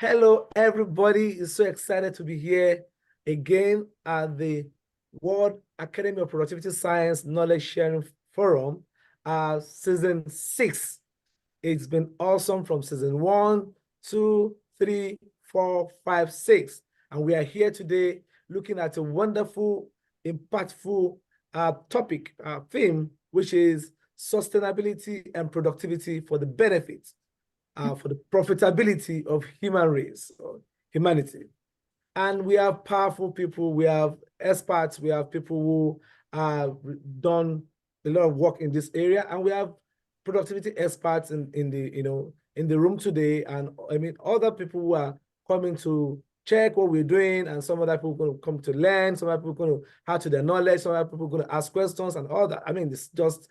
Hello, everybody. It's so excited to be here again at the World Academy of Productivity Science Knowledge Sharing Forum, season 6. It's been awesome from season 1, 2, 3, 4, 5, 6. And we are here today looking at a wonderful, impactful topic, theme, which is sustainability and productivity for the benefit for the profitability of human race or humanity. And we have powerful people, we have experts, we have people who have done a lot of work in this area, and we have productivity experts in the room today, and I mean other people who are coming to check what we're doing, and some other people are going to come to learn, some other people are going to add to their knowledge, some other people are going to ask questions and all that. I mean, it's just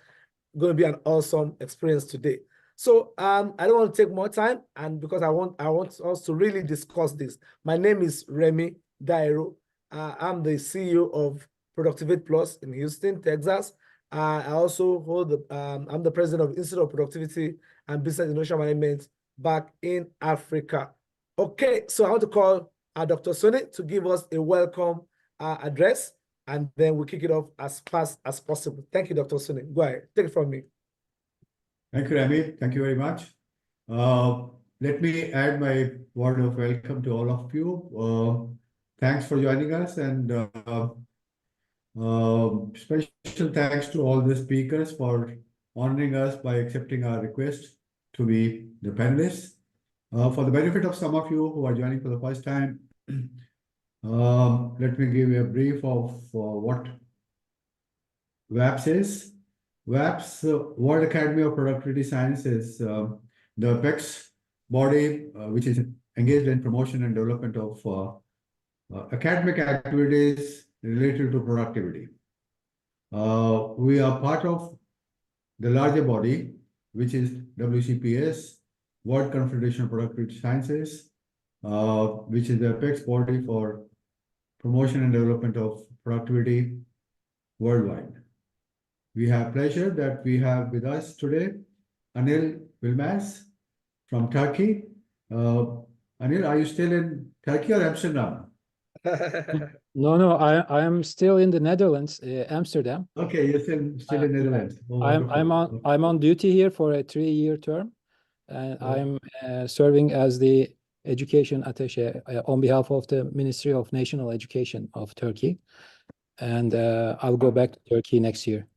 going to be an awesome experience today. So I don't want to take more time, and because I want us to really discuss this. My name is Remy Dairo. I'm the CEO of Productivate Plus in Houston, Texas. I also hold I'm the president of Institute of Productivity and Business Innovation Management back in Africa. Okay, so I want to call Dr. Sonny to give us a welcome address, and then we'll kick it off as fast as possible. Thank you, Dr. Sonny. Go ahead, take it from me. Thank you, Remy. Thank you very much. Let me add my word of welcome to all of you. Thanks for joining us, and special thanks to all the speakers for honoring us by accepting our request to be the panelists. For the benefit of some of you who are joining for the first time, let me give you a brief of what WAPS is. WAPS, World Academy of Productivity Science, is the apex body which is engaged in promotion and development of academic activities related to productivity. We are part of the larger body, which is WCPS, World Confederation of Productivity Sciences, which is the apex body for promotion and development of productivity worldwide. We have pleasure that we have with us today Anil Wilmaz from Turkey. Anil, are you still in Turkey or Amsterdam? No, I am still in the Netherlands, Amsterdam. Okay, you're still in Netherlands. Oh, I'm on duty here for a 3-year term, and I'm serving as the education attaché on behalf of the Ministry of National Education of Turkey, and I'll go back to Turkey next year.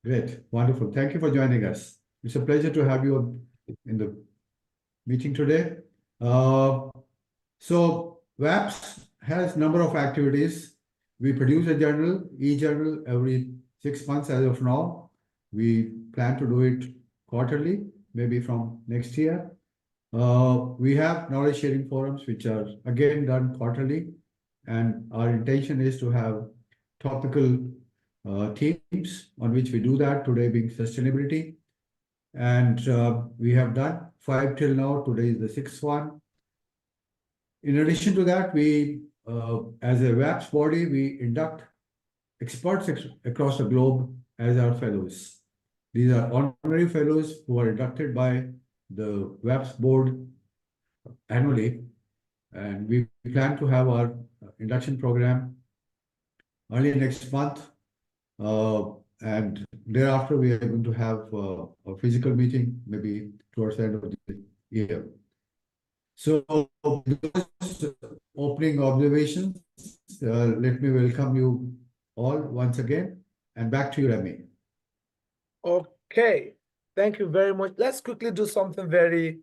Great, wonderful. Thank you for joining us. It's a pleasure to have you in the meeting today. So WAPS has a number of activities. We produce a journal, e-journal, every 6 months as of now. We plan to do it quarterly, maybe from next year. We have knowledge sharing forums, which are again done quarterly. And our intention is to have topical themes on which we do that, today being sustainability. And we have done 5 till now. Today is the 6th one. In addition to that, we, as a WAPS body, we induct experts across the globe as our fellows. These are honorary fellows who are inducted by the WAPS board annually. And we plan to have our induction program early next month. And thereafter, we are going to have a physical meeting, maybe towards the end of the year. So, those opening observations, let me welcome you all once again, and back to you, Remy. Okay, thank you very much. Let's quickly do something very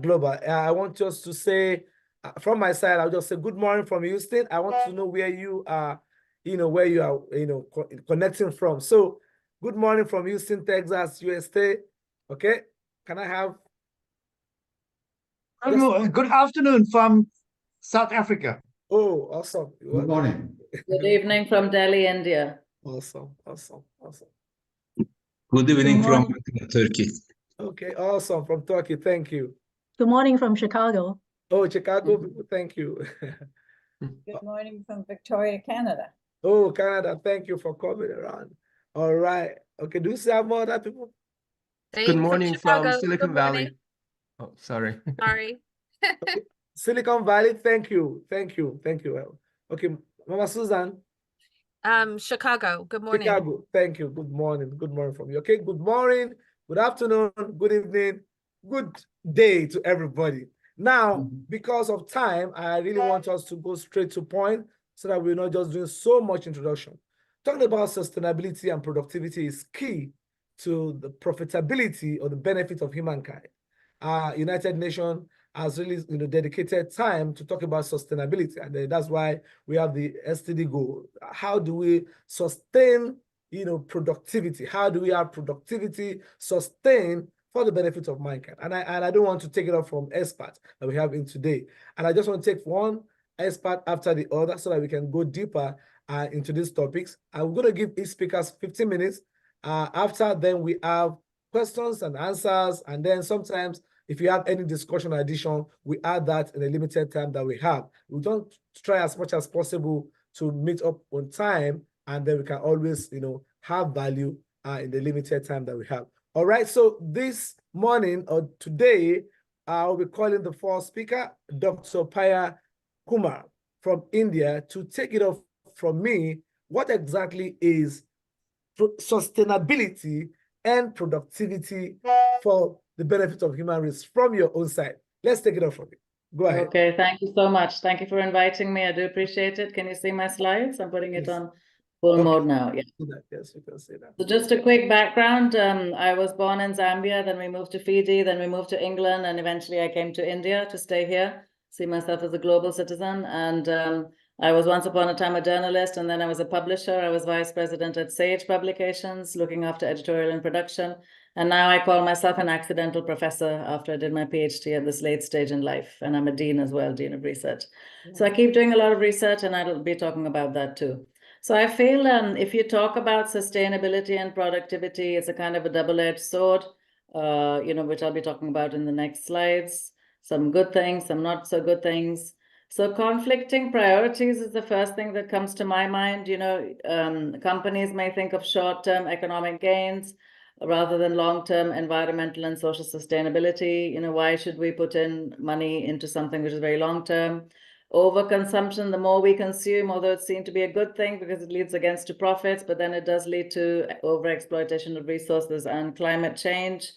global. I want us to say, from my side, I'll just say good morning from Houston. I want to know where you are, where you are, connecting from. So, good morning from Houston, Texas, USA. Okay, can I have? Good afternoon from South Africa. Oh, awesome. Good morning. Good evening from Delhi, India. Awesome. Good evening from Turkey. Okay, awesome. From Turkey, thank you. Good morning from Chicago. Oh, Chicago, thank you. Good morning from Victoria, Canada. Oh, Canada, thank you for coming around. All right. Okay, do you see more other people? Good morning from Silicon Valley. Oh, sorry. Sorry. Silicon Valley, thank you. Okay, Mama Susan, Chicago. Good morning. Chicago, thank you. Good morning from you. Okay, good morning, good afternoon, good evening, good day to everybody. Now, because of time, I really want us to go straight to point so that we're not just doing so much introduction. Talking about sustainability and productivity is key to the profitability or the benefit of humankind. United Nations has really dedicated time to talk about sustainability, and that's why we have the SDG goal. How do we sustain productivity? How do we have productivity sustained for the benefit of mankind? And I don't want to take it up from experts that we have in today. And I just want to take one expert after the other so that we can go deeper into these topics. I'm going to give each speaker 15 minutes. After then we have questions and answers, and then sometimes if you have any discussion or addition, we add that in the limited time that we have. We don't try as much as possible to meet up on time, and then we can always, have value in the limited time that we have. All right, so this morning or today, I'll be calling the first speaker, Dr. Payal Kumar from India, to take it off from me. What exactly is sustainability and productivity for the benefit of human race from your own side? Let's take it off from you. Go ahead. Okay, thank you so much. Thank you for inviting me. I do appreciate it. Can you see my slides? I'm putting it on full mode now. Yeah. Yes, you can see that. So just a quick background. I was born in Zambia, then we moved to Fiji, then we moved to England, and eventually I came to India to stay here, see myself as a global citizen. And I was once upon a time a journalist, and then I was a publisher. I was vice president at Sage Publications, looking after editorial and production. And now I call myself an accidental professor after I did my PhD at this late stage in life. And I'm a dean as well, dean of research. So I keep doing a lot of research, and I'll be talking about that too. So I feel if you talk about sustainability and productivity, it's a kind of a double-edged sword, which I'll be talking about in the next slides. Some good things, some not so good things. So conflicting priorities is the first thing that comes to my mind. Companies may think of short-term economic gains rather than long-term environmental and social sustainability. Why should we put in money into something which is very long-term? Overconsumption, the more we consume, although it seemed to be a good thing because it leads against to profits, but then it does lead to overexploitation of resources and climate change.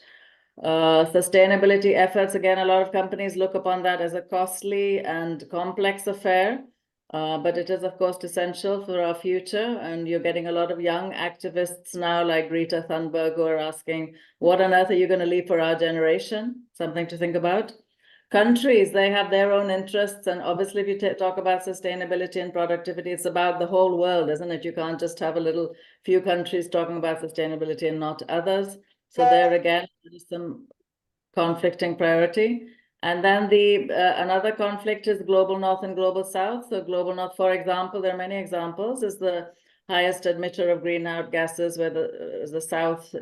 Sustainability efforts, again, a lot of companies look upon that as a costly and complex affair, but it is, of course, essential for our future. And you're getting a lot of young activists now, like Greta Thunberg, who are asking, what on earth are you going to leave for our generation? Something to think about. Countries, they have their own interests. And obviously, if you talk about sustainability and productivity, it's about the whole world, isn't it? You can't just have a little few countries talking about sustainability and not others. So there again, there's some conflicting priority. And then another conflict is global north and global south. So global north, for example, there are many examples, is the highest emitter of greenhouse gases, where the south,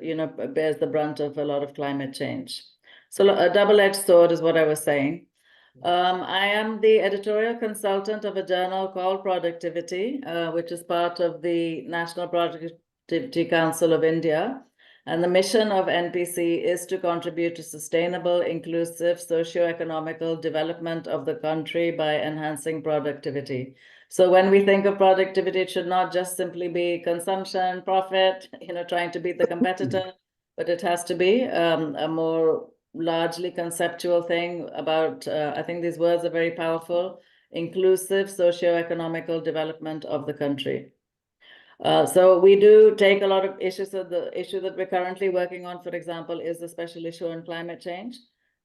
bears the brunt of a lot of climate change. So a double-edged sword is what I was saying. I am the editorial consultant of a journal called Productivity, which is part of the National Productivity Council of India. And the mission of NPC is to contribute to sustainable, inclusive, socio-economical development of the country by enhancing productivity. So when we think of productivity, it should not just simply be consumption, profit, trying to beat the competitor, but it has to be a more largely conceptual thing about, I think these words are very powerful, inclusive, socio-economical development of the country. So we do take a lot of issues. So the issue that we're currently working on, for example, is the special issue on climate change.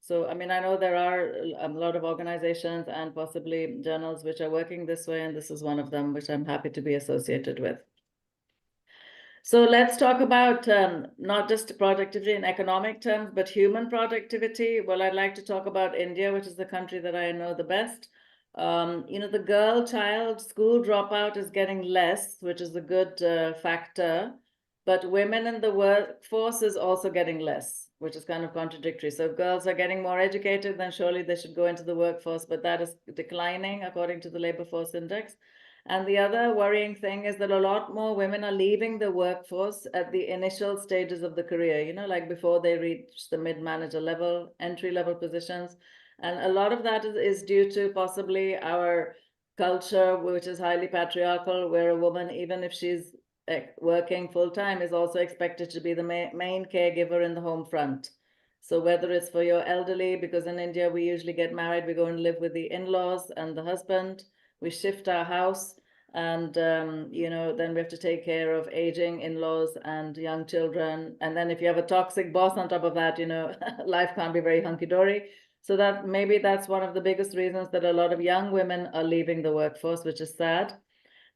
So, I know there are a lot of organizations and possibly journals which are working this way, and this is one of them, which I'm happy to be associated with. So let's talk about not just productivity in economic terms, but human productivity. Well, I'd like to talk about India, which is the country that I know the best. The girl child school dropout is getting less, which is a good factor, but women in the workforce is also getting less, which is kind of contradictory. So if girls are getting more educated, then surely they should go into the workforce, but that is declining according to the labor force index. And the other worrying thing is that a lot more women are leaving the workforce at the initial stages of the career, you know, like before they reach the mid-manager level, entry-level positions. And a lot of that is due to possibly our culture, which is highly patriarchal, where a woman, even if she's working full-time, is also expected to be the main caregiver in the home front. So whether it's for your elderly, because in India, we usually get married, we go and live with the in-laws and the husband, we shift our house, and you know, then we have to take care of aging in-laws and young children. And then if you have a toxic boss on top of that, you know, life can't be very hunky-dory. So that maybe that's one of the biggest reasons that a lot of young women are leaving the workforce, which is sad.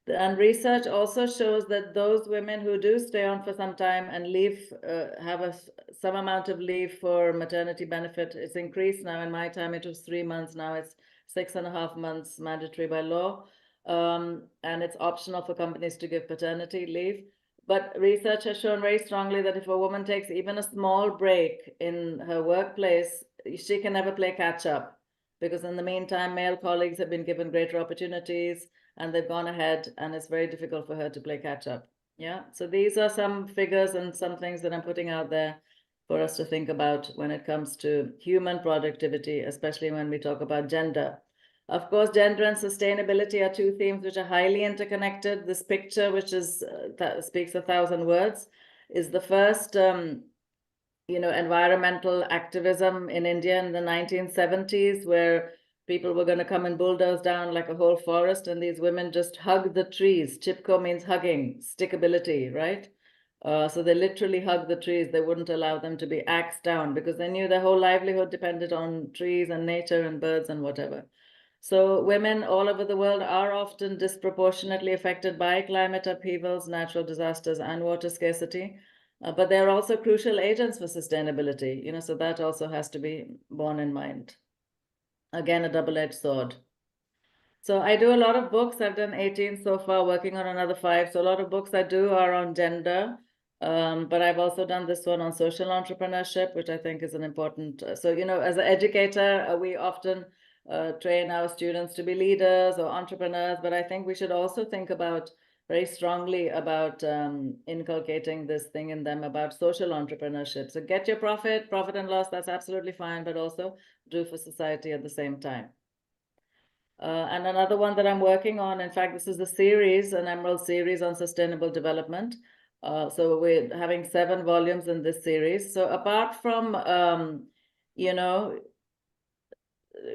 And research also shows that those women who do stay on for some time and leave, have some amount of leave for maternity benefit. It's increased now. In my time, it was 3 months. Now it's 6.5 months mandatory by law. And it's optional for companies to give paternity leave. But research has shown very strongly that if a woman takes even a small break in her workplace, she can never play catch up, because in the meantime, male colleagues have been given greater opportunities and they've gone ahead, and it's very difficult for her to play catch up. Yeah, so these are some figures and some things that I'm putting out there for us to think about when it comes to human productivity, especially when we talk about gender. Of course, gender and sustainability are two themes which are highly interconnected. This picture, which is speaks 1,000 words, is the first you know, environmental activism in India in the 1970s, where people were going to come and bulldoze down like a whole forest, and these women just hug the trees. Chipko means hugging, stickability, right? So they literally hug the trees. They wouldn't allow them to be axed down, because they knew their whole livelihood depended on trees and nature and birds and whatever. So women all over the world are often disproportionately affected by climate upheavals, natural disasters, and water scarcity. But they're also crucial agents for sustainability, you know, so that also has to be borne in mind. Again, a double-edged sword. So I do a lot of books. I've done 18 so far, working on another 5. So a lot of books I do are on gender, but I've also done this one on social entrepreneurship, which I think is an important, so, you know, as an educator, we often train our students to be leaders or entrepreneurs, but I think we should also think about very strongly about inculcating this thing in them about social entrepreneurship. So get your profit and loss, that's absolutely fine, but also do for society at the same time. And another one that I'm working on, in fact, this is a series, an Emerald series on sustainable development. So we're having 7 volumes in this series. So apart from, you know,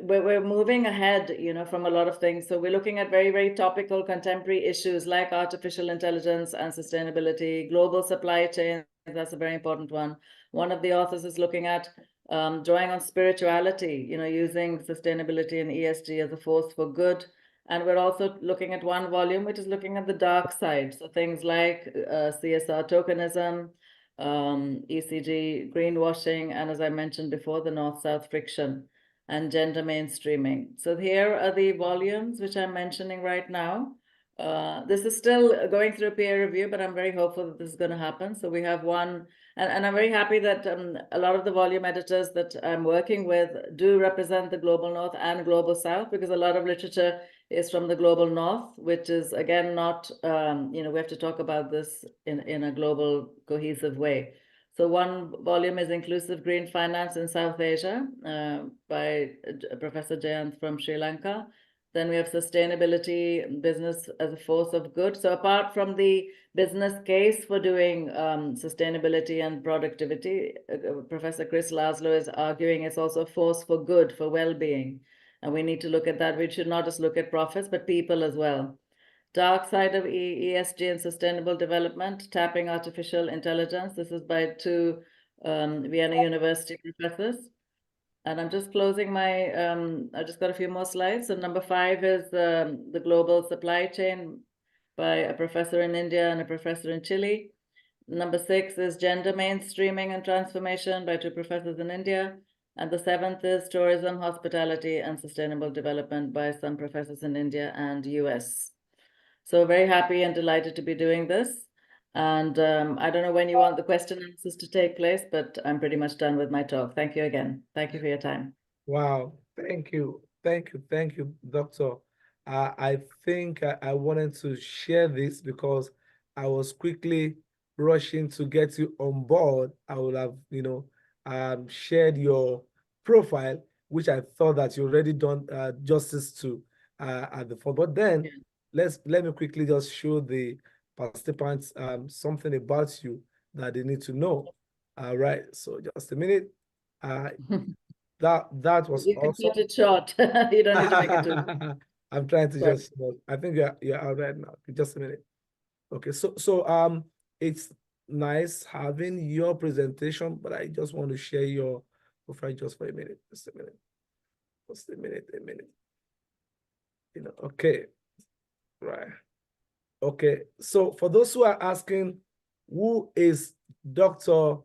we're moving ahead, you know, from a lot of things. So we're looking at very, very topical contemporary issues like artificial intelligence and sustainability, global supply chain. That's a very important one. One of the authors is looking at drawing on spirituality, you know, using sustainability and ESG as a force for good. And we're also looking at one volume, which is looking at the dark side. So things like CSR tokenism, ECG greenwashing, and as I mentioned before, the North-South friction and gender mainstreaming. So here are the volumes which I'm mentioning right now. This is still going through peer review, but I'm very hopeful that this is going to happen. So we have one, and I'm very happy that a lot of the volume editors that I'm working with do represent the global North and global South, because a lot of literature is from the global North, which is, again, not, you know, we have to talk about this in a global cohesive way. So one volume is Inclusive Green Finance in South Asia by Professor Jayanth from Sri Lanka. Then we have Sustainability Business as a Force of Good. So apart from the business case for doing sustainability and productivity, Professor Chris Laszlo is arguing it's also a force for good, for well-being. And we need to look at that. We should not just look at profits, but people as well. Dark Side of ESG and Sustainable Development, Tapping Artificial Intelligence. This is by 2 Vienna University professors. And I'm just closing my, I just got a few more slides. So number 5 is the Global Supply Chain by a professor in India and a professor in Chile. Number 6 is Gender Mainstreaming and Transformation by 2 professors in India. And the 7th is Tourism, Hospitality, and Sustainable Development by some professors in India and US. So very happy and delighted to be doing this. And I don't know when you want the question and answers to take place, but I'm pretty much done with my talk. Thank you again. Thank you for your time. Wow, thank you, Dr. I think I wanted to share this because I was quickly rushing to get you on board. I would have, shared your profile, which I thought that you already done justice to at the front. But then let me quickly just show the participants something about you that they need to know. All right, so just a minute. That was You can awesome. cut it short. You don't need to make it too. I'm trying to Sorry. just, I think you're out right now. Just a minute. Okay, so it's nice having your presentation, but I just want to share your profile just for a minute. Just a minute. Just a minute, a minute. Okay. Right. Okay. So for those who are asking, who is Dr.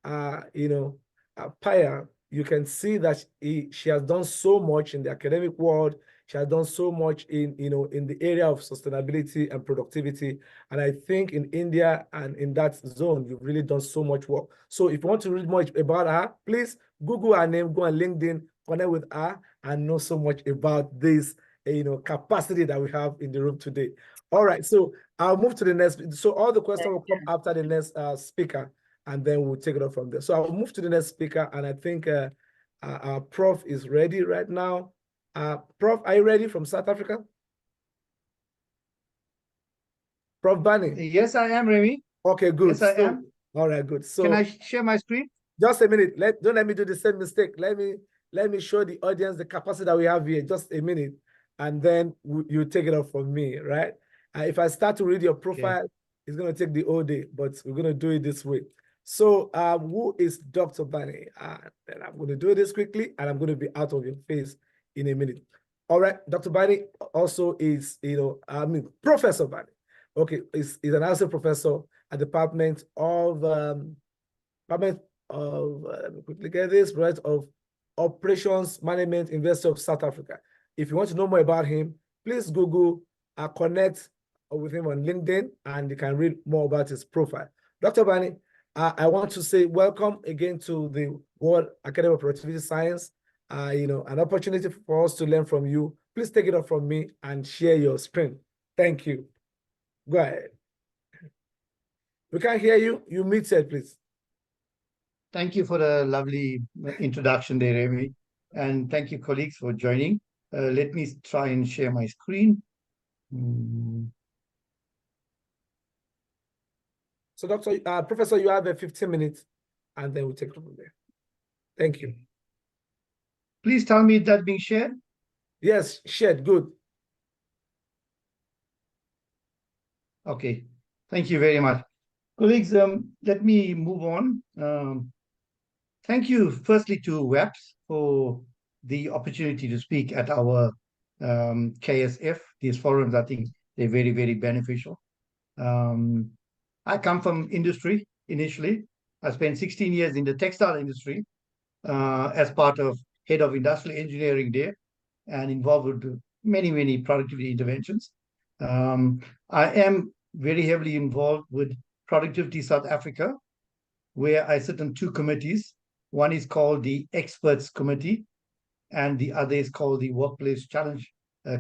Payal, you can see that she has done so much in the academic world. She has done so much in the area of sustainability and productivity. And I think in India and in that zone, you've really done so much work. So if you want to read more about her, please Google her name, go on LinkedIn, connect with her, and know so much about this capacity that we have in the room today. All right, so I'll move to the next. So all the questions will come after the next speaker, and then we'll take it up from there. So I'll move to the next speaker, and I think our Prof is ready right now. Prof, are you ready from South Africa? Prof Bani? Yes, I am, Remy. Okay, good. Yes, I am. All right, good. So Can I share my screen? just a minute. Don't let me do the same mistake. Let me show the audience the capacity that we have here. Just a minute, and then you take it up from me, right? If I start to read your profile, it's going to take the whole day, but we're going to do it this way. So who is Dr. Bani? And I'm going to do this quickly, and I'm going to be out of your face in a minute. All right, Dr. Bani also is, Professor Bani. Okay, is an associate professor at the Department of, let me quickly get this, right, of Operations Management, University of South Africa. If you want to know more about him, please Google, connect with him on LinkedIn, and you can read more about his profile. Dr. Bani, I want to say welcome again to the World Academy of Productivity Science. An opportunity for us to learn from you. Please take it up from me and share your screen. Thank you. Go ahead. We can't hear you. You muted, please. Thank you for the lovely introduction there, Remy. And thank you, colleagues, for joining. Let me try and share my screen. So, Professor, you have 15 minutes, and then we'll take it from there. Thank you. Please tell me that being shared. Yes, shared. Good. Okay. Thank you very much. Colleagues, let me move on. Thank you, firstly, to WAPS for the opportunity to speak at our KSF. These forums, I think they're very, very beneficial. I come from industry initially. I spent 16 years in the textile industry as part of head of industrial engineering there and involved with many, many productivity interventions. I am very heavily involved with Productivity South Africa, where I sit on two committees. One is called the Experts Committee, and the other is called the Workplace Challenge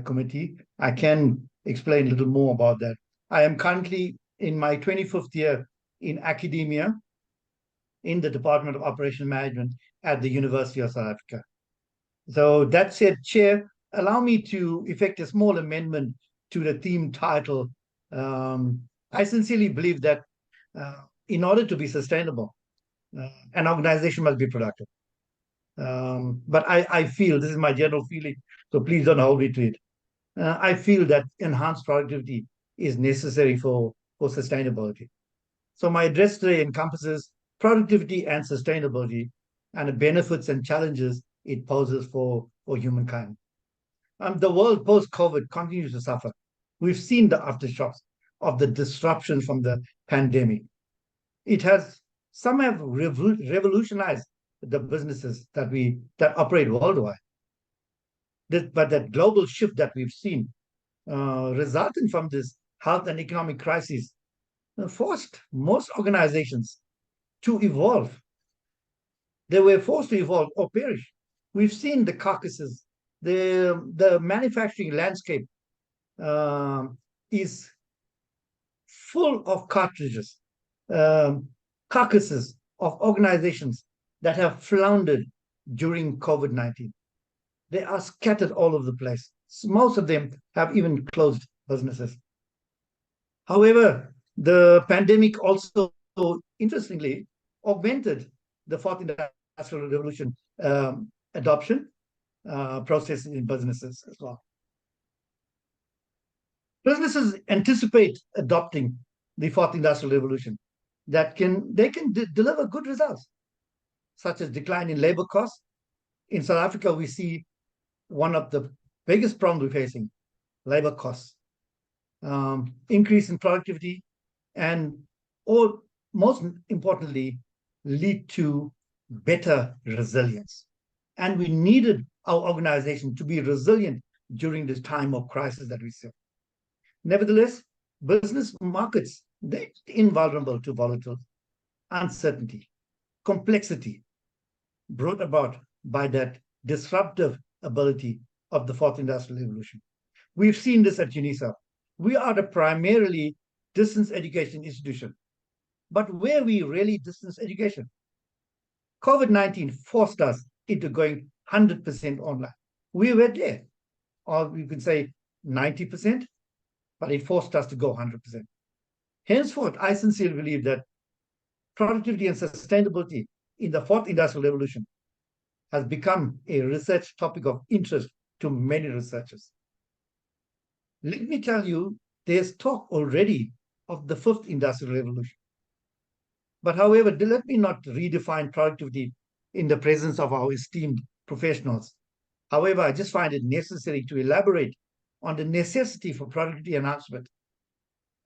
Committee. I can explain a little more about that. I am currently in my 25th year in academia in the Department of Operation Management at the University of South Africa. So that said, Chair, allow me to effect a small amendment to the theme title. I sincerely believe that in order to be sustainable, an organization must be productive. But I feel, this is my general feeling, so please don't hold me to it. I feel that enhanced productivity is necessary for sustainability. So my address today encompasses productivity and sustainability and the benefits and challenges it poses for humankind. The world post-COVID continues to suffer. We've seen the aftershocks of the disruption from the pandemic. Some have revolutionized the businesses that operate worldwide. But that global shift that we've seen resulting from this health and economic crisis forced most organizations to evolve. They were forced to evolve or perish. We've seen the carcasses, the manufacturing landscape is full of cartridges, carcasses of organizations that have floundered during COVID-19. They are scattered all over the place. Most of them have even closed businesses. However, the pandemic also, interestingly, augmented the fourth industrial revolution adoption process in businesses as well. Businesses anticipate adopting the fourth industrial revolution they can deliver good results, such as decline in labor costs. In South Africa, we see one of the biggest problems we're facing, labor costs, increase in productivity, and most importantly, lead to better resilience. And we needed our organization to be resilient during this time of crisis that we see. Nevertheless, business markets, they're invulnerable to volatile uncertainty, complexity brought about by that disruptive ability of the fourth industrial revolution. We've seen this at UNISA. We are a primarily distance education institution, but where we really distance education? COVID-19 forced us into going 100% online. We were there, or we could say 90%, but it forced us to go 100%. Henceforth, I sincerely believe that productivity and sustainability in the fourth industrial revolution has become a research topic of interest to many researchers. Let me tell you, there's talk already of the fifth industrial revolution. But however, let me not redefine productivity in the presence of our esteemed professionals. However, I just find it necessary to elaborate on the necessity for productivity enhancement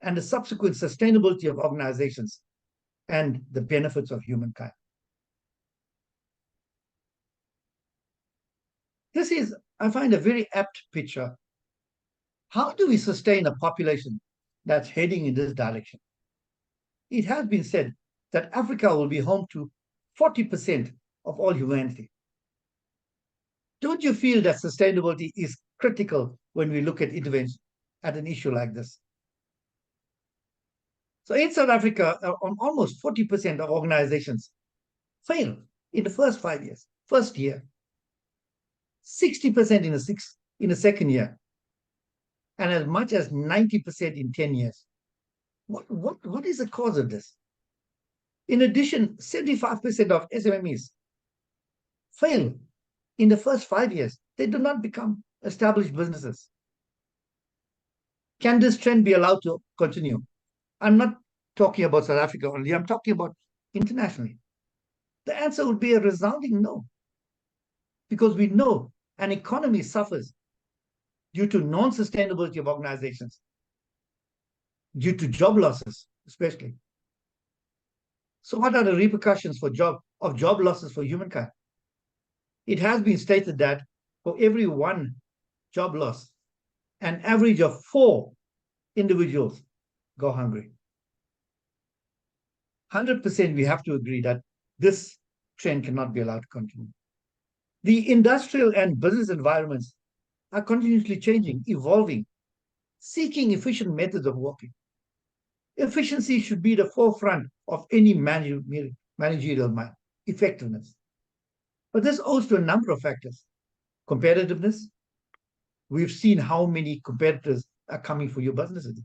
and the subsequent sustainability of organizations and the benefits of humankind. This is, I find, a very apt picture. How do we sustain a population that's heading in this direction? It has been said that Africa will be home to 40% of all humanity. Don't you feel that sustainability is critical when we look at intervention at an issue like this? So in South Africa, almost 40% of organizations fail in the first 5 years, first year, 60% in the second year, and as much as 90% in 10 years. What is the cause of this? In addition, 75% of SMMEs fail in the first 5 years. They do not become established businesses. Can this trend be allowed to continue? I'm not talking about South Africa only, I'm talking about internationally. The answer would be a resounding no. Because we know an economy suffers due to non-sustainability of organizations, due to job losses, especially. So what are the repercussions for job losses for humankind? It has been stated that for every one job loss, an average of 4 individuals go hungry. 100% we have to agree that this trend cannot be allowed to continue. The industrial and business environments are continuously changing, evolving, seeking efficient methods of working. Efficiency should be the forefront of any managerial mind, effectiveness. But this owes to a number of factors. Competitiveness. We've seen how many competitors are coming for your businesses.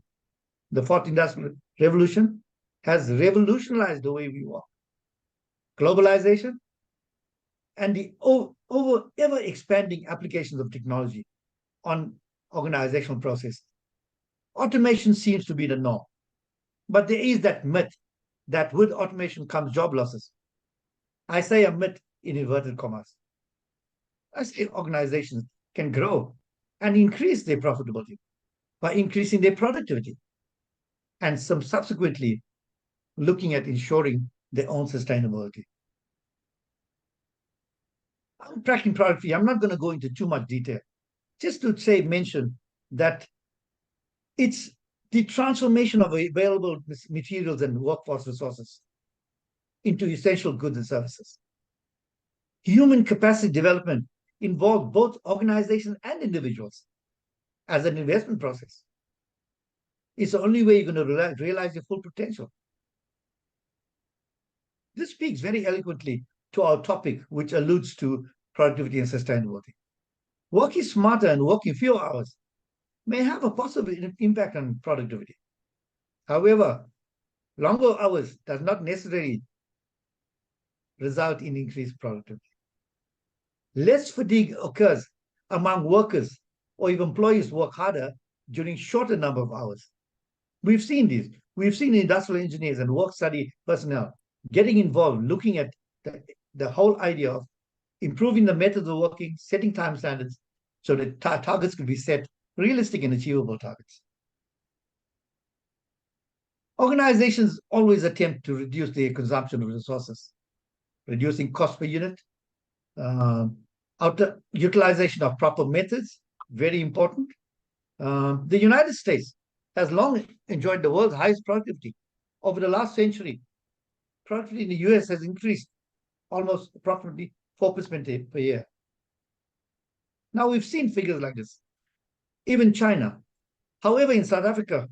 The fourth industrial revolution has revolutionized the way we work. Globalization and the ever expanding applications of technology on organizational process. Automation seems to be the norm. But there is that myth that with automation comes job losses. I say a myth in inverted commas. I say organizations can grow and increase their profitability by increasing their productivity and subsequently looking at ensuring their own sustainability. Unpacking productivity, I'm not going to go into too much detail. Just to mention that it's the transformation of available materials and workforce resources into essential goods and services. Human capacity development involves both organizations and individuals. as an investment process. It's the only way you're going to realize your full potential. This speaks very eloquently to our topic, which alludes to productivity and sustainability. Working smarter and working fewer hours may have a possible impact on productivity. However, longer hours does not necessarily result in increased productivity. Less fatigue occurs among workers, or if employees work harder during shorter number of hours. We've seen this. We've seen industrial engineers and work study personnel getting involved, looking at the whole idea of improving the methods of working, setting time standards, so that targets could be set, realistic and achievable targets. Organizations always attempt to reduce their consumption of resources, reducing cost per unit, utilization of proper methods, very important. The United States has long enjoyed the world's highest productivity. Over the last century, productivity in the US has increased almost approximately 4% per year. Now we've seen figures like this, even China. However, in South Africa,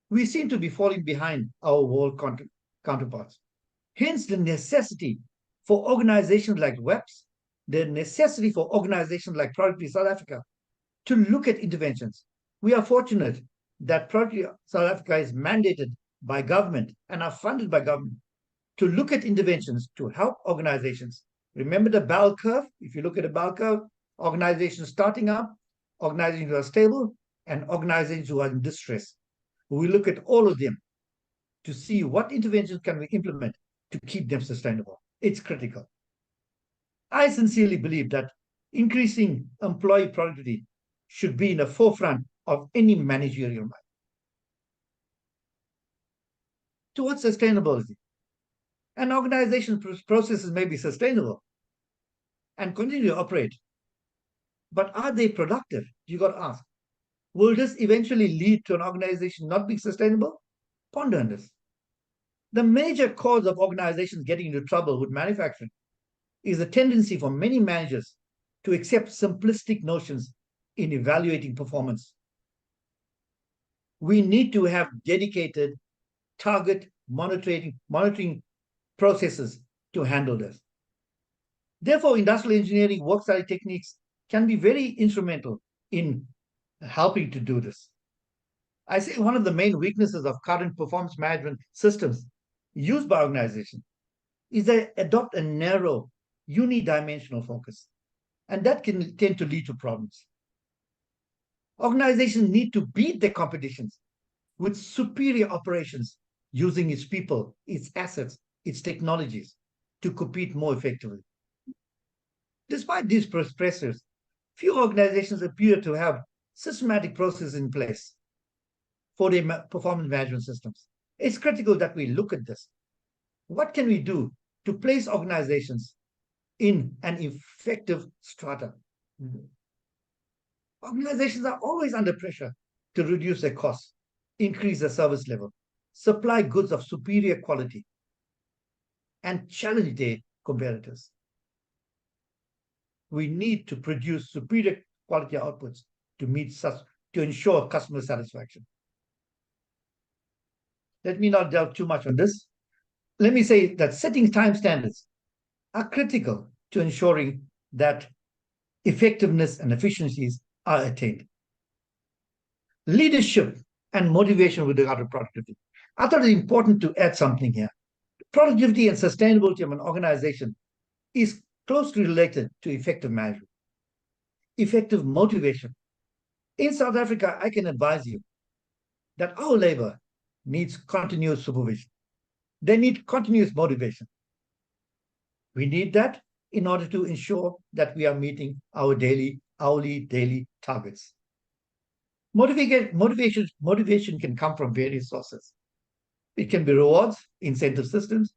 we seem to be falling behind our world counterparts. Hence, the necessity for organizations like WAPS, the necessity for organizations like Productivity South Africa to look at interventions. We are fortunate that Productivity South Africa is mandated by government and are funded by government to look at interventions to help organizations. Remember the bell curve? If you look at the bell curve, organizations starting up, organizations who are stable, and organizations who are in distress. We look at all of them to see what interventions can we implement to keep them sustainable. It's critical. I sincerely believe that increasing employee productivity should be in the forefront of any managerial mind. Towards sustainability, an organization's processes may be sustainable and continue to operate, but are they productive? You got to ask. Will this eventually lead to an organization not being sustainable? Ponder on this. The major cause of organizations getting into trouble with manufacturing is a tendency for many managers to accept simplistic notions in evaluating performance. We need to have dedicated target monitoring processes to handle this. Therefore, industrial engineering work study techniques can be very instrumental in helping to do this. I say one of the main weaknesses of current performance management systems used by organizations is they adopt a narrow, unidimensional focus, and that can tend to lead to problems. Organizations need to beat their competitions with superior operations using its people, its assets, its technologies to compete more effectively. Despite these pressures, few organizations appear to have systematic processes in place for their performance management systems. It's critical that we look at this. What can we do to place organizations in an effective strata? Organizations are always under pressure to reduce their costs, increase their service level, supply goods of superior quality, and challenge their competitors. We need to produce superior quality outputs to ensure customer satisfaction. Let me not delve too much on this. Let me say that setting time standards are critical to ensuring that effectiveness and efficiencies are attained. Leadership and motivation with regard to productivity. I thought it important to add something here. Productivity and sustainability of an organization is closely related to effective management, effective motivation. In South Africa, I can advise you that our labor needs continuous supervision. They need continuous motivation. We need that in order to ensure that we are meeting our hourly targets. Motivation can come from various sources. It can be rewards, incentive systems.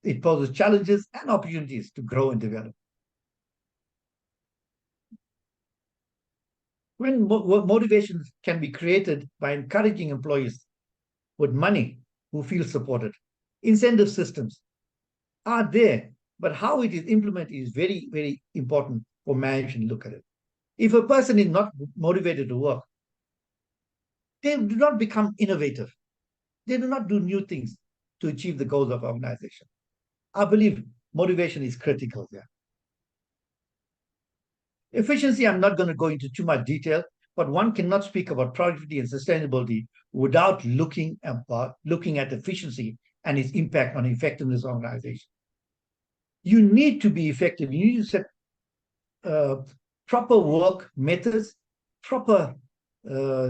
It poses challenges and opportunities to grow and develop. When motivation can be created by encouraging employees with money who feel supported. Incentive systems are there, but how it is implemented is very, very important for management to look at it. If a person is not motivated to work, they do not become innovative. They do not do new things to achieve the goals of organization. I believe motivation is critical there. Efficiency, I'm not going to go into too much detail, but one cannot speak about productivity and sustainability without looking at efficiency and its impact on effectiveness of organization. You need to be effective. You need to set proper work methods, proper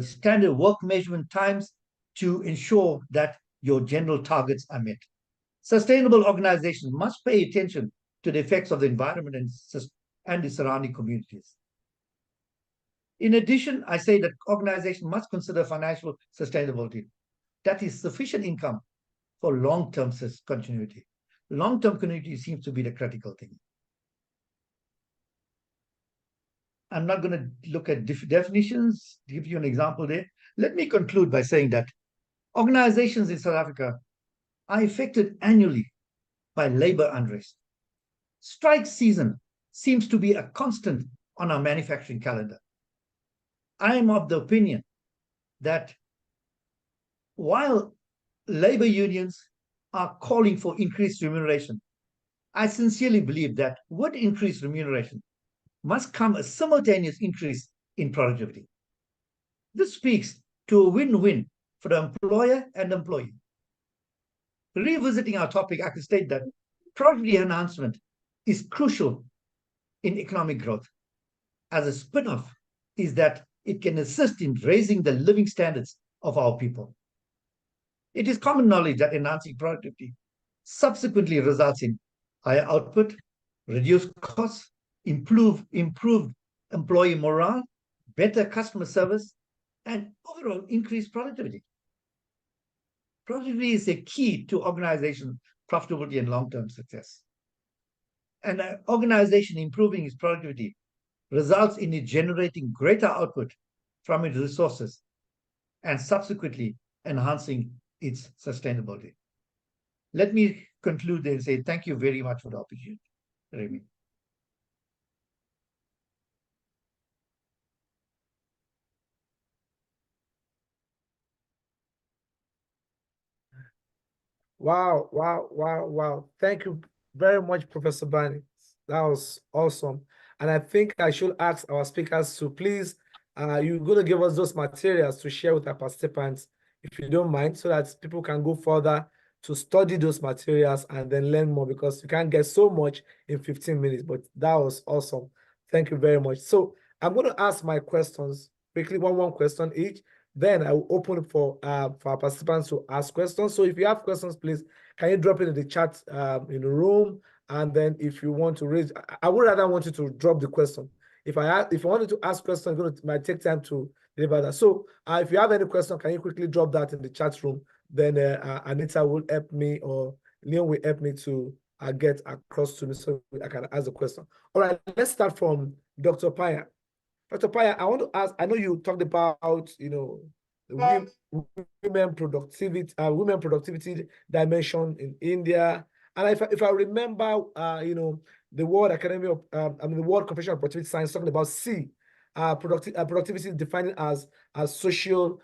standard work measurement times to ensure that your general targets are met. Sustainable organizations must pay attention to the effects of the environment and the surrounding communities. In addition, I say that organizations must consider financial sustainability. That is sufficient income for long-term continuity. Long-term continuity seems to be the critical thing. I'm not going to look at definitions, give you an example there. Let me conclude by saying that organizations in South Africa are affected annually by labor unrest. Strike season seems to be a constant on our manufacturing calendar. I am of the opinion that while labor unions are calling for increased remuneration, I sincerely believe that with increased remuneration must come a simultaneous increase in productivity. This speaks to a win-win for the employer and employee. Revisiting our topic, I can state that productivity enhancement is crucial in economic growth. As a spin-off is that it can assist in raising the living standards of our people. It is common knowledge that enhancing productivity subsequently results in higher output, reduced costs, improved employee morale, better customer service, and overall increased productivity. Productivity is a key to organization profitability and long-term success. And an organization improving its productivity results in it generating greater output from its resources and subsequently enhancing its sustainability. Let me conclude and say thank you very much for the opportunity, Remy. Wow, wow, wow, wow. Thank you very much, Professor Bani. That was awesome. And I think I should ask our speakers to please, you're going to give us those materials to share with our participants, if you don't mind, so that people can go further to study those materials and then learn more, because you can't get so much in 15 minutes, but that was awesome. Thank you very much. So I'm going to ask my questions quickly, one question each. Then I will open it for our participants to ask questions. So if you have questions, please, can you drop it in the chat in the room? And then if you want to raise, I would rather want you to drop the question. If I wanted to ask questions, it might take time to deliver that. So if you have any question, can you quickly drop that in the chat room? Then Anita will help me, or Leon will help me to get across to me so I can ask the question. All right, let's start from Dr. Payal. Dr. Payal, I want to ask, I know you talked about, women productivity dimension in India. And if I remember, the World Academy of, the World Confession of Productivity Science talking about C, productivity defined as social,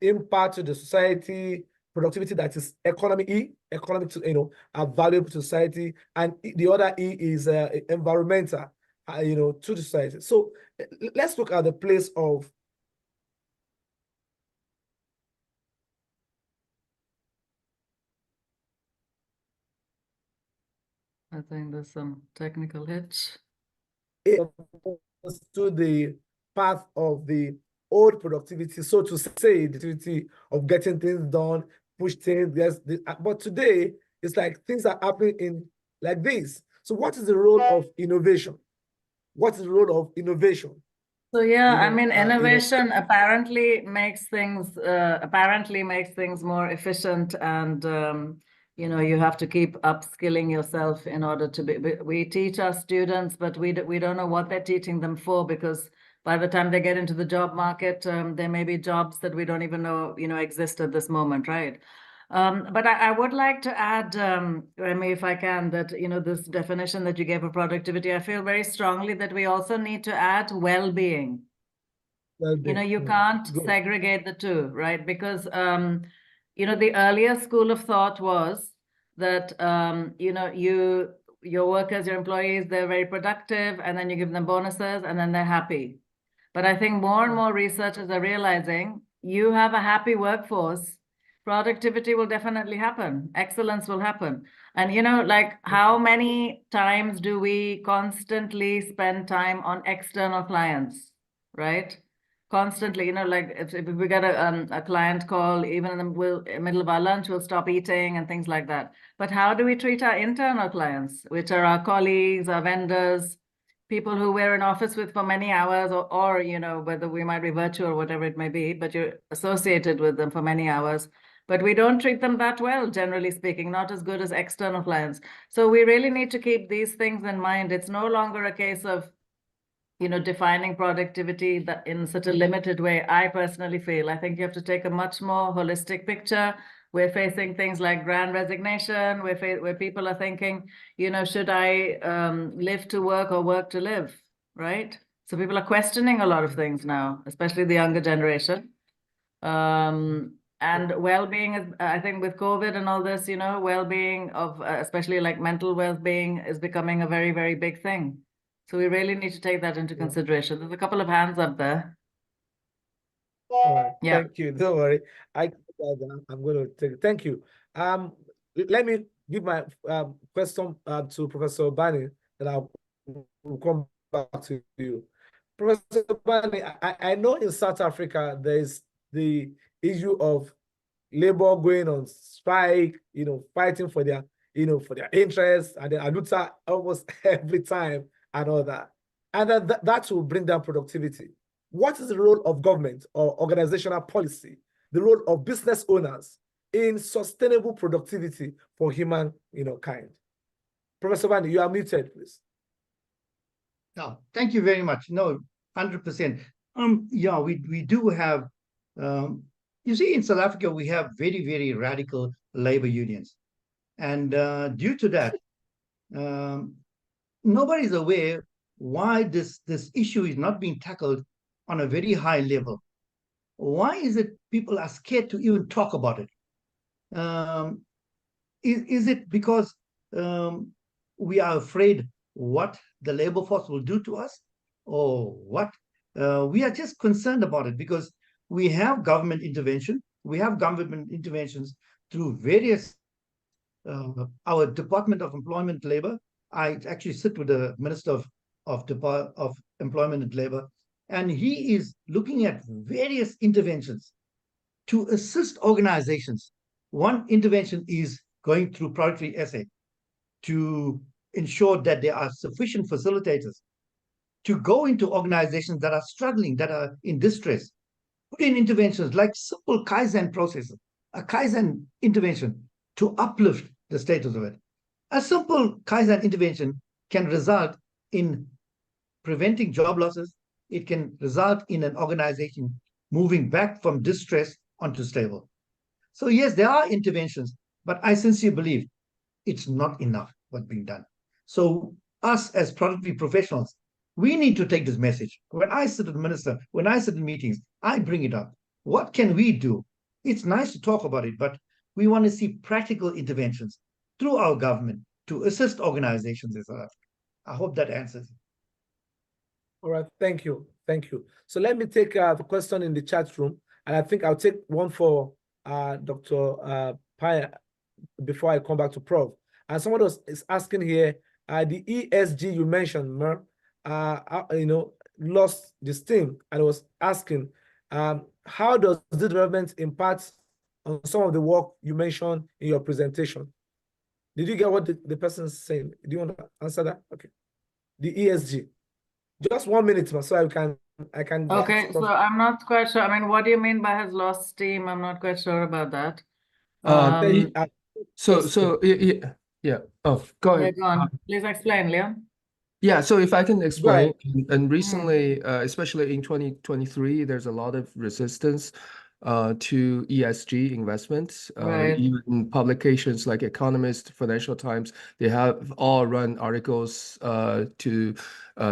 impact to the society, productivity that is economic to, valuable to society, and the other E is environmental, to the society. So let's look at the place of I think there's some technical hitch. To the path of the old productivity, so to say, the activity of getting things done, push things. Yes, but today it's like things are happening in like this. So what is the role of innovation? What is the role of innovation? So yeah, I mean, innovation apparently makes things more efficient, and you have to keep upskilling yourself in order to be. We teach our students, but we don't know what they're teaching them for, because by the time they get into the job market, there may be jobs that we don't even know exist at this moment, right? But I would like to add, Remy, if I can, that this definition that you gave of productivity, I feel very strongly that we also need to add well-being. well-being. you can't Good. segregate the two, right? Because, the earlier school of thought was that, your workers, your employees, they're very productive, and then you give them bonuses, and then they're happy. But I think more and more researchers are realizing you have a happy workforce, productivity will definitely happen, excellence will happen. And how many times do we constantly spend time on external clients, right? Constantly, if we get a client call, even in the middle of our lunch, we'll stop eating and things like that. But how do we treat our internal clients, which are our colleagues, our vendors, people who we're in office with for many hours, or whether we might be virtual or whatever it may be, but you're associated with them for many hours. But we don't treat them that well, generally speaking, not as good as external clients. So we really need to keep these things in mind. It's no longer a case of defining productivity that in such a limited way. I personally feel, I think you have to take a much more holistic picture. We're facing things like grand resignation, where people are thinking, should I live to work or work to live, right? So people are questioning a lot of things now, especially the younger generation. And well-being is, I think with COVID and all this, well-being of, especially like mental well-being is becoming a very, very big thing. So we really need to take that into consideration. There's a couple of hands up there. All right. Yeah. Thank you. Don't worry. I'm going to take it. Thank you. Let me give my question to Professor Bani, and I'll come back to you. Professor Bani, I know in South Africa there is the issue of labor going on strike, fighting for their, for their interests, and then Aluta almost every time and all that. And that will bring down productivity. What is the role of government or organizational policy, the role of business owners in sustainable productivity for human, kind? Professor Bani, you are muted, please. No, thank you very much. No, 100%. Yeah, we do have, you see, in South Africa, we have very, very radical labor unions. And due to that, nobody's aware why this issue is not being tackled on a very high level. Why is it people are scared to even talk about it? Is it because we are afraid what the labor force will do to us, or what? We are just concerned about it because we have government intervention. We have government interventions through various, our Department of Employment and Labor. I actually sit with the Minister of Employment and Labor, and he is looking at various interventions to assist organizations. One intervention is going through productivity essay to ensure that there are sufficient facilitators to go into organizations that are struggling, that are in distress, put in interventions like simple Kaizen processes, a Kaizen intervention to uplift the status of it. A simple Kaizen intervention can result in preventing job losses. It can result in an organization moving back from distress onto stable. So yes, there are interventions, but I sincerely believe it's not enough what's being done. So us as productivity professionals, we need to take this message. When I sit with the minister, when I sit in meetings, I bring it up. What can we do? It's nice to talk about it, but we want to see practical interventions through our government to assist organizations. I hope that answers. All right, thank you. Thank you. So let me take the question in the chat room, and I think I'll take one for Dr. Payal before I come back to Prof. And someone is asking here, the ESG you mentioned, Mer, lost the steam, and was asking, how does the development impact on some of the work you mentioned in your presentation? Did you get what the person is saying? Do you want to answer that? Okay. The ESG. Just 1 minute, so I can. Okay, so I'm not quite sure. I mean, what do you mean by has lost steam? I'm not quite sure about that. Yeah. Oh, go ahead. Go on. Please explain, Leon. Yeah, so if I can explain, and recently, especially in 2023, there's a lot of resistance to ESG investments. Right. Even publications like Economist, Financial Times, they have all run articles to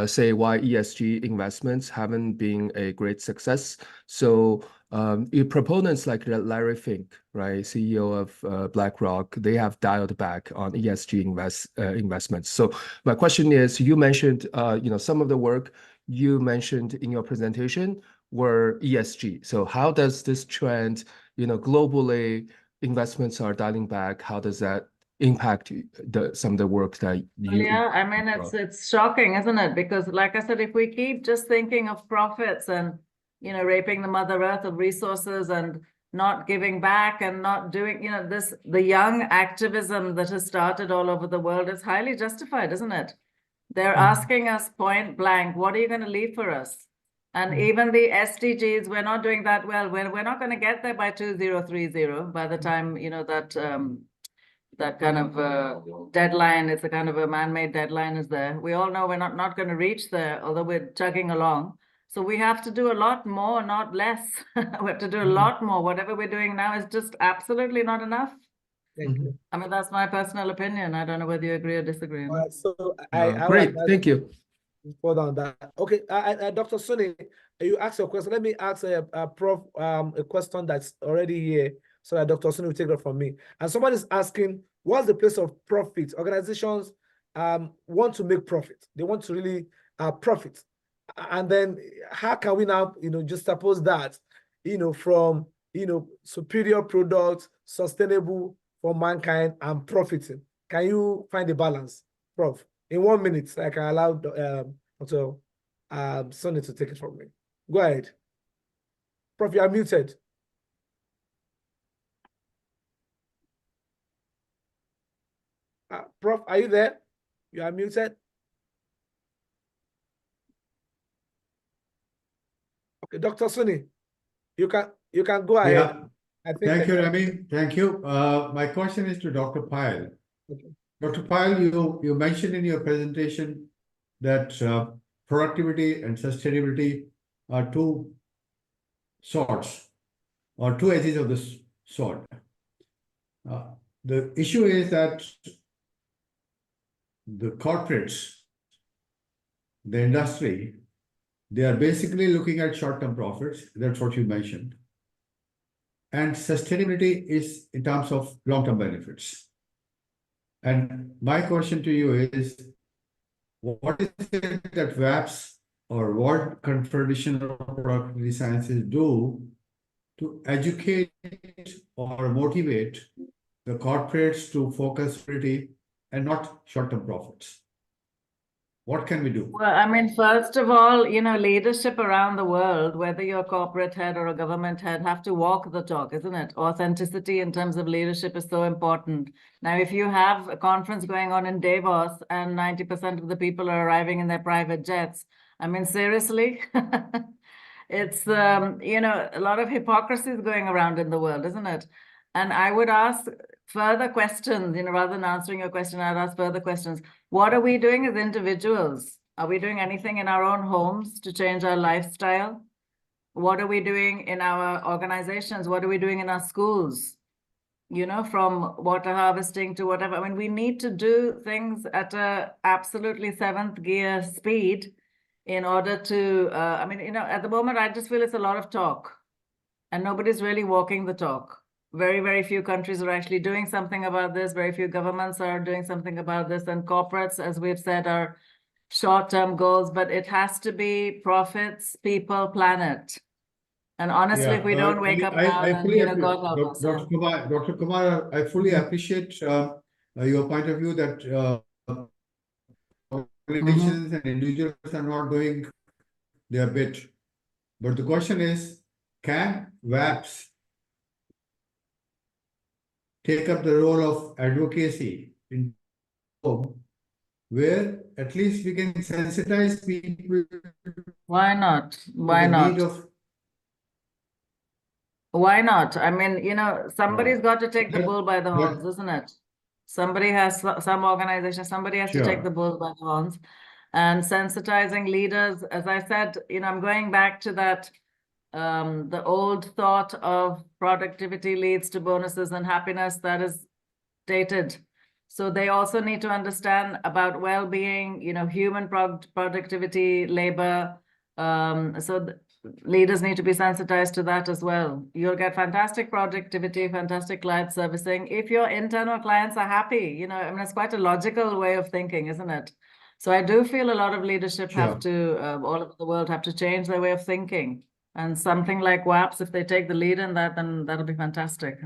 say why ESG investments haven't been a great success. So proponents like Larry Fink, right, CEO of BlackRock, they have dialed back on ESG investments. So my question is, you mentioned, some of the work you mentioned in your presentation were ESG. So how does this trend, globally, investments are dialing back? How does that impact some of the work that Well, yeah, I mean, it's shocking, isn't it? Because like I said, if we keep just thinking of profits and, raping the Mother Earth of resources and not giving back and not doing, the young activism that has started all over the world is highly justified, isn't it? They're asking us point blank, what are you going to leave for us? And even the SDGs, we're not doing that well. We're not going to get there by 2030 by the time, that kind of deadline, it's a kind of a man-made deadline is there. We all know we're not going to reach there, although we're chugging along. So we have to do a lot more, not less. We have to do a lot more. Whatever we're doing now is just absolutely not enough. Thank you. I mean, that's my personal opinion. I don't know whether you agree or disagree. All right, so great, thank you. Hold on that. Okay, Dr. Suni, you asked your question. Let me ask Prof a question that's already here, so that Dr. Suni will take it from me. And someone is asking, what's the place of profit? Organizations want to make profit. They want to really profit. And then how can we now, just suppose that, from, superior products, sustainable for mankind and profiting? Can you find the balance, Prof? In 1 minute, I can allow Dr. Sonny to take it from me. Go ahead. Prof, you are muted. Prof, are you there? You are muted. Okay, Dr. Sonny, you can go ahead. Yeah. Thank you, Remy. Thank you. My question is to Dr. Payal. Okay. Dr. Payal, you mentioned in your presentation that productivity and sustainability are two swords or two edges of the sword. The issue is that the corporates, the industry, they are basically looking at short-term profits. That's what you mentioned. And sustainability is in terms of long-term benefits. And my question to you is, what is it that WAPS or World Confederation of Productivity Sciences do to educate or motivate the corporates to focus pretty and not short-term profits? What can we do? Well, I mean, first of all, leadership around the world, whether you're a corporate head or a government head, have to walk the talk, isn't it? Authenticity in terms of leadership is so important. Now, if you have a conference going on in Davos and 90% of the people are arriving in their private jets, I mean, seriously, it's, a lot of hypocrisy is going around in the world, isn't it? And I would ask further questions, rather than answering your question, I'd ask further questions. What are we doing as individuals? Are we doing anything in our own homes to change our lifestyle? What are we doing in our organizations? What are we doing in our schools? From water harvesting to whatever. I mean, we need to do things at a absolutely seventh gear speed in order to, at the moment, I just feel it's a lot of talk and nobody's really walking the talk. Very, very few countries are actually doing something about this. Very few governments are doing something about this. And corporates, as we've said, are short-term goals, but it has to be profits, people, planet. And honestly, if we don't wake up now, then, God help us. Dr. Kumar, I fully appreciate your point of view that organizations and individuals are not doing their bit. But the question is, can WAPS take up the role of advocacy in where at least we can sensitize people? Why not? Why not? Why not? I mean, somebody's got to take the bull by the horns, isn't it? Somebody has, some organization, somebody has to take the bull by the horns. And sensitizing leaders, as I said, I'm going back to that The old thought of productivity leads to bonuses and happiness, that is dated. So they also need to understand about well-being, human productivity, labor. Leaders need to be sensitized to that as well. You'll get fantastic productivity, fantastic client servicing if your internal clients are happy. It's quite a logical way of thinking, isn't it? So I do feel a lot of leadership have to, all over the world have to change their way of thinking. And something like WAPS, if they take the lead in that, then that'll be fantastic.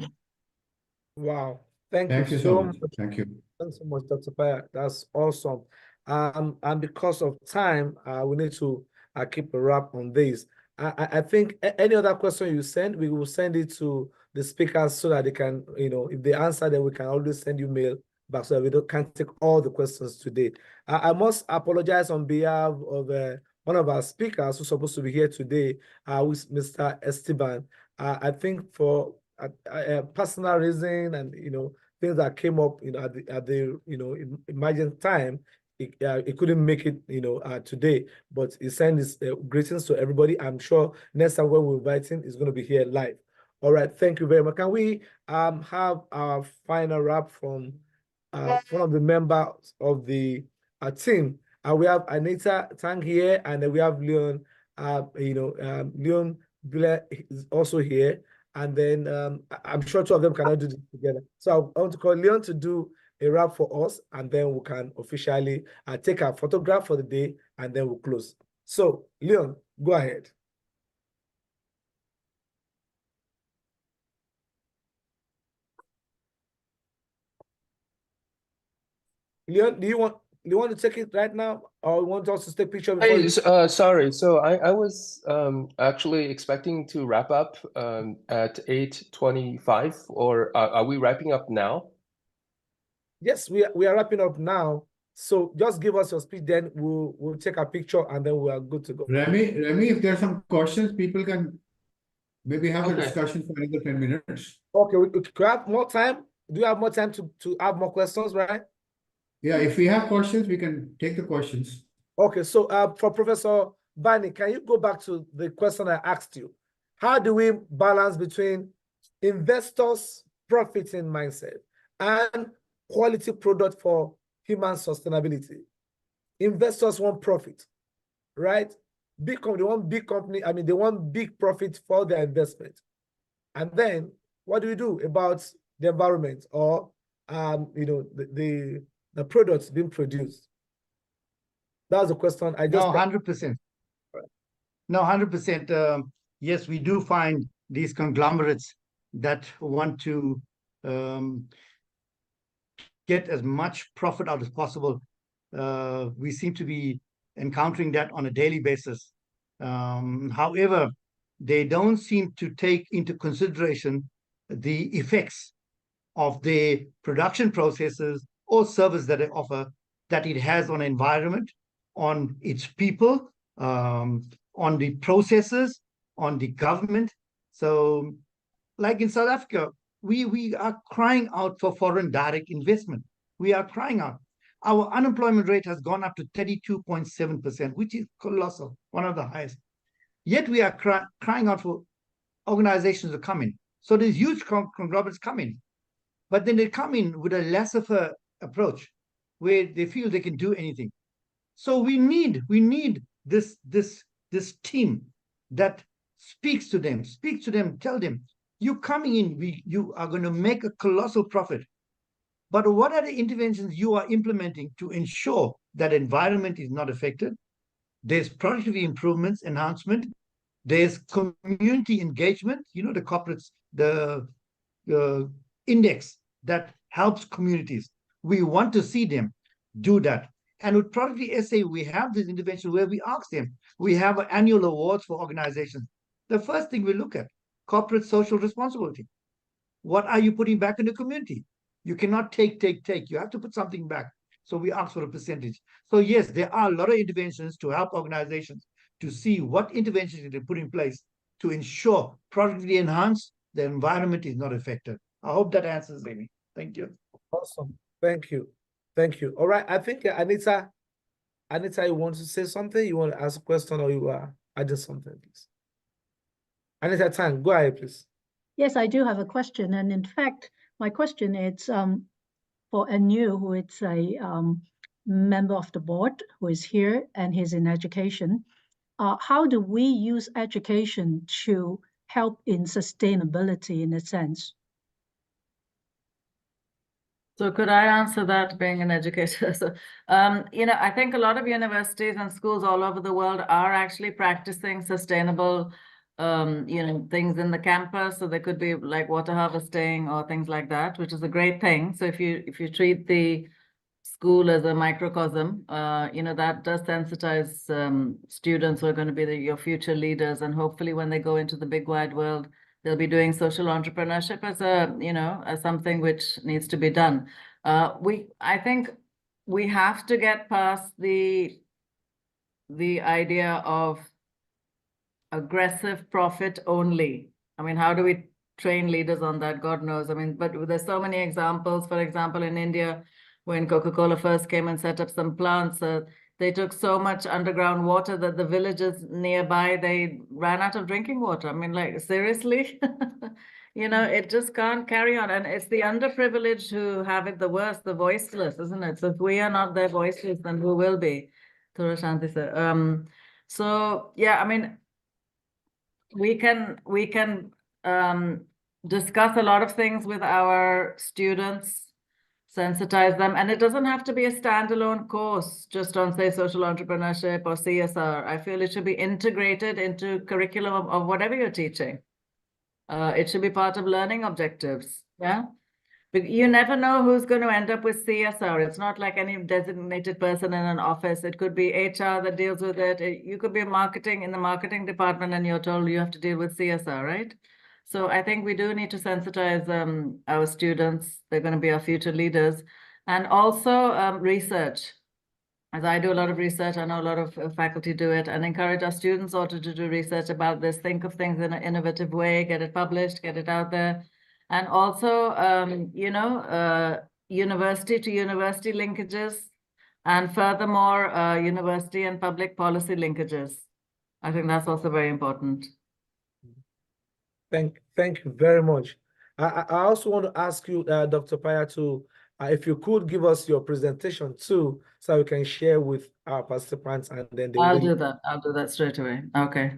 Wow. Thank you so so much. much. Thank you. Thanks so much, Dr. Payal. That's awesome. And because of time, we need to keep a wrap on this. I think any other question you send, we will send it to the speakers so that they can, if they answer, then we can always send you mail back so that we can't take all the questions today. I must apologize on behalf of one of our speakers who's supposed to be here today, with Mr. Esteban. I think for a personal reason and, things that came up, at the emergent time, it couldn't make it, today, but he sent his greetings to everybody. I'm sure next time when we invite him, he's going to be here live. All right, thank you very much. Can we have our final wrap from one of the members of the team? We have Anita Tang here, and then we have Leon. Leon Biller is also here. And then I'm sure two of them cannot do this together. So I want to call Leon to do a wrap for us, and then we can officially take our photograph for the day, and then we'll close. So Leon, go ahead. Leon, do you want to take it right now, or you want us to take a picture before you? Sorry. So I was actually expecting to wrap up at 8:25, or are we wrapping up now? Yes, we are wrapping up now. So just give us your speech, then we'll take a picture, and then we are good to go. Remy, if there are some questions, people can maybe have a discussion for another 10 minutes. Okay, we have more time. Do you have more time to have more questions, right? Yeah, if we have questions, we can take the questions. Okay, so for Professor Bani, can you go back to the question I asked you? How do we balance between investors' profiting mindset and quality product for human sustainability? Investors want profit, right? They want big company. I mean, they want big profit for their investment. And then what do we do about the environment or the products being produced? That's the question I just. No, 100%. No, 100%. Yes, we do find these conglomerates that want to get as much profit out as possible. We seem to be encountering that on a daily basis. However, they don't seem to take into consideration the effects of the production processes or service that they offer, that it has on environment, on its people, on the processes, on the government. So like in South Africa, we are crying out for foreign direct investment. We are crying out. Our unemployment rate has gone up to 32.7%, which is colossal, one of the highest. Yet we are crying out for organizations to come in. So there's huge conglomerates come in, but then they come in with a laissez-faire approach where they feel they can do anything. So we need this team that speaks to them, tell them, you coming in, you are going to make a colossal profit. But what are the interventions you are implementing to ensure that environment is not affected? There's productivity improvements, enhancement. There's community engagement. You know, the corporates, the index that helps communities. We want to see them do that. And with Productivity SA, we have this intervention where we ask them. We have annual awards for organizations. The first thing we look at, corporate social responsibility. What are you putting back in the community? You cannot take. You have to put something back. So we ask for a percentage. So yes, there are a lot of interventions to help organizations to see what interventions they put in place to ensure productivity enhanced, the environment is not affected. I hope that answers Amy. Thank you. Awesome. Thank you. Thank you. All right. I think Anita, you want to say something? You want to ask a question, or you are adding something, please? Anita Tan, go ahead, please. Yes, I do have a question. And in fact, my question is for Anu, who is a member of the board, who is here and he's in education. How do we use education to help in sustainability in a sense? So could I answer that, being an educator? So, I think a lot of universities and schools all over the world are actually practicing sustainable, things in the campus. So there could be like water harvesting or things like that, which is a great thing. So if you treat the school as a microcosm, that does sensitize students who are going to be your future leaders, and hopefully when they go into the big wide world, they'll be doing social entrepreneurship as something which needs to be done. I think we have to get past the idea of aggressive profit only. I mean, how do we train leaders on that? God knows. I mean, but there's so many examples. For example, in India, when Coca-Cola first came and set up some plants, they took so much underground water that the villages nearby, they ran out of drinking water. I mean, like, seriously? It just can't carry on. And it's the underprivileged who have it the worst, the voiceless, isn't it? So if we are not their voices, then who will be? Shanti sir. So yeah, I mean, we can discuss a lot of things with our students, sensitize them, and it doesn't have to be a standalone course just on, say, social entrepreneurship or CSR. I feel it should be integrated into curriculum of whatever you're teaching. It should be part of learning objectives. Yeah. But you never know who's going to end up with CSR. It's not like any designated person in an office. It could be HR that deals with it. You could be in the marketing department, and you're told you have to deal with CSR, right? So I think we do need to sensitize our students. They're going to be our future leaders. And also research. As I do a lot of research, I know a lot of faculty do it, and encourage our students also to do research about this. Think of things in an innovative way, get it published, get it out there. And also, university to university linkages, and furthermore, university and public policy linkages. I think that's also very important. Thank you very much. I also want to ask you, Dr. Payal, to if you could give us your presentation too, so we can share with our participants, and then they I'll do that. I'll do that straight away. Okay.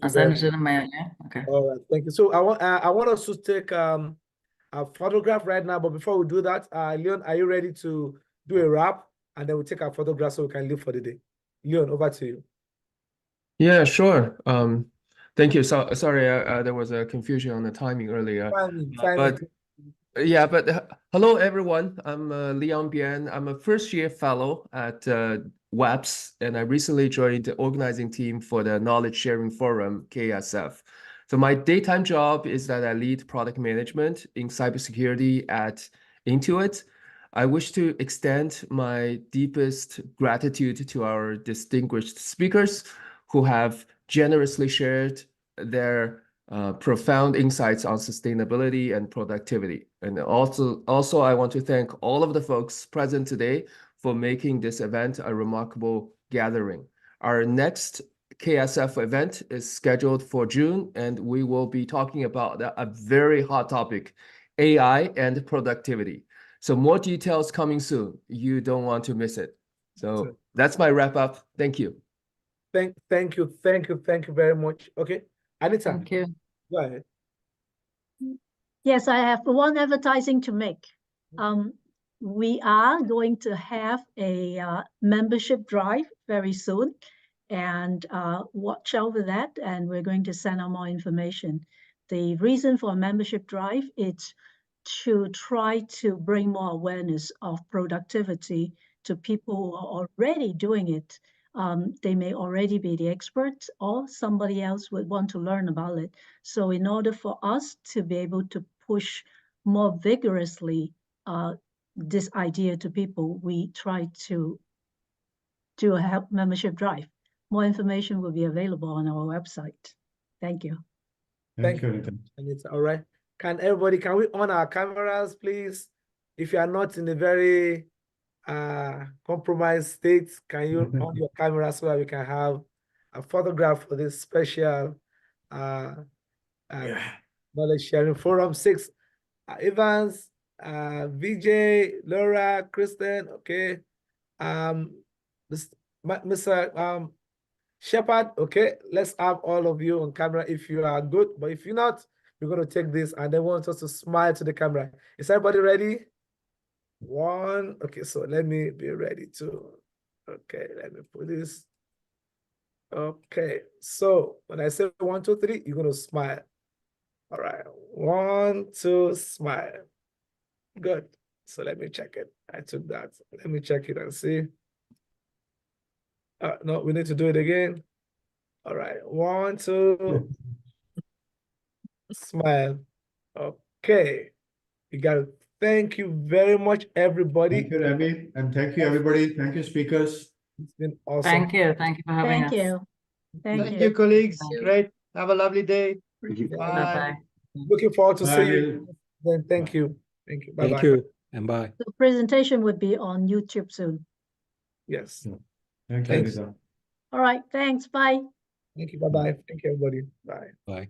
I'll send it in a mail. Yeah. Okay. All right. Thank you. So I want us to take a photograph right now, but before we do that, Leon, are you ready to do a wrap, and then we'll take our photograph so we can leave for the day? Leon, over to you. Yeah, sure. Thank you. So sorry, there was a confusion on the timing earlier. But hello everyone. I'm Leon Bien. I'm a first-year fellow at WAPS, and I recently joined the organizing team for the Knowledge Sharing Forum, KSF. So my daytime job is that I lead product management in cybersecurity at Intuit. I wish to extend my deepest gratitude to our distinguished speakers who have generously shared their profound insights on sustainability and productivity. And also, I want to thank all of the folks present today for making this event a remarkable gathering. Our next KSF event is scheduled for June, and we will be talking about a very hot topic, AI and productivity. So more details coming soon. You don't want to miss it. So that's my wrap up. Thank you. Thank you very much. Okay, Anita. Thank you. Go ahead. Yes, I have one advertising to make. We are going to have a membership drive very soon, and watch out for that, and we're going to send out more information. The reason for a membership drive is to try to bring more awareness of productivity to people who are already doing it. They may already be the experts, or somebody else would want to learn about it. So in order for us to be able to push more vigorously this idea to people, we try to do a help membership drive. More information will be available on our website. Thank you. Thank you, Anita. All right. Can we on our cameras, please? If you are not in a very compromised state, can you on your camera so that we can have a photograph for this special Knowledge Sharing Forum. 6, Evans, VJ, Laura, Kristen, okay. Mr. Shepard, okay. Let's have all of you on camera if you are good, but if you're not, we're going to take this and they want us to smile to the camera. Is everybody ready? 1, okay, so let me be ready too. Okay, let me put this. Okay, so when I say 1, 2, 3, you're going to smile. All right, 1, 2, smile. Good. So let me check it. I took that. Let me check it and see. No, we need to do it again. All right, 1, 2, smile. Okay, you got it. Thank you very much, everybody. Thank you, Remy, and thank you, everybody. Thank you, speakers. It's been awesome. Thank you. Thank you for having Thank us. you. Thank Thank you. you, colleagues. Thank you. Great. Have a lovely day. Thank you. Bye. Bye-bye. Looking forward to Bye, see you. Anil. Then thank you. Thank you. Bye-bye. Thank you and bye. The presentation would be on YouTube soon. Yes. Thank you, Thanks. Anita. All right, thanks. Bye. Thank you. Bye-bye. Thank you, everybody. Bye. Bye.